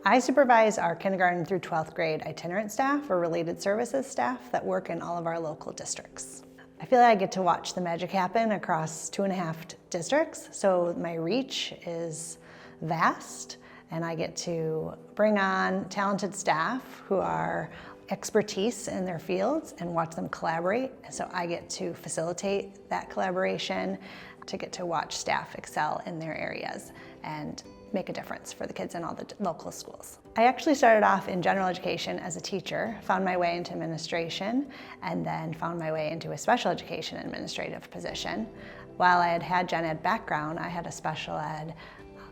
I supervise our kindergarten through 12th grade itinerant staff or related services staff that work in all of our local districts. I feel like I get to watch the magic happen across 2.5 districts, so my reach is vast, and I get to bring on talented staff who are expertise in their fields and watch them collaborate. So I get to facilitate that collaboration, to get to watch staff excel in their areas and make a difference for the kids in all the local schools. I actually started off in general education as a teacher, found my way into administration, and then found my way into a special education administrative position. While I had gen ed background, I had a special ed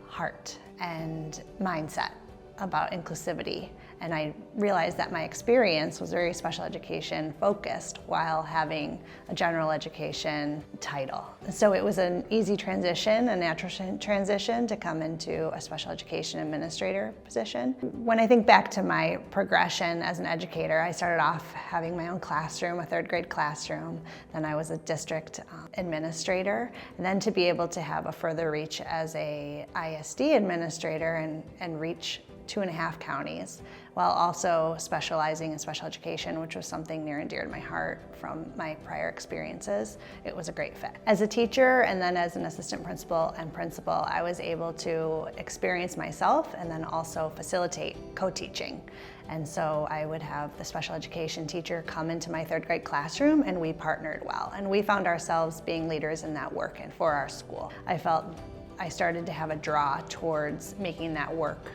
heart and mindset about inclusivity. And I realized that my experience was very special education focused while having a general education title. So it was an easy transition, a natural transition to come into a special education administrator position. When I think back to my progression as an educator, I started off having my own classroom, a 3rd grade classroom. Then I was a district administrator. And then to be able to have a further reach as a ISD administrator and reach 2.5 counties, while also specializing in special education, which was something near and dear to my heart from my prior experiences. It was a great fit. As a teacher and then as an assistant principal and principal, I was able to experience myself and then also facilitate co-teaching. And so I would have the special education teacher come into my 3rd grade classroom, and we partnered well. And we found ourselves being leaders in that work and for our school. I felt I started to have a draw towards making that work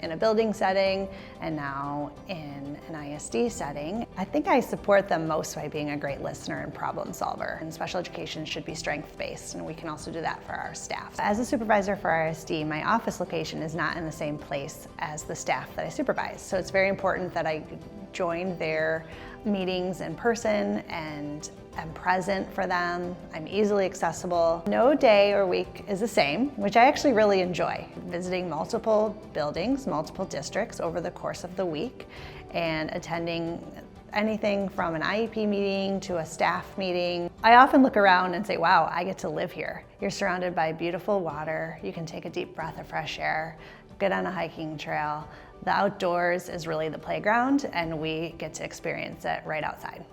in a building setting and now in an ISD setting. I think I support them most by being a great listener and problem solver. And special education should be strength-based, and we can also do that for our staff. As a supervisor for ISD, my office location is not in the same place as the staff that I supervise. So it's very important that I join their meetings in person and am present for them. I'm easily accessible. No day or week is the same, which I actually really enjoy. Visiting multiple buildings, multiple districts over the course of the week, and attending anything from an IEP meeting to a staff meeting. I often look around and say, wow, I get to live here. You're surrounded by beautiful water. You can take a deep breath of fresh air, get on a hiking trail. The outdoors is really the playground, and we get to experience it right outside.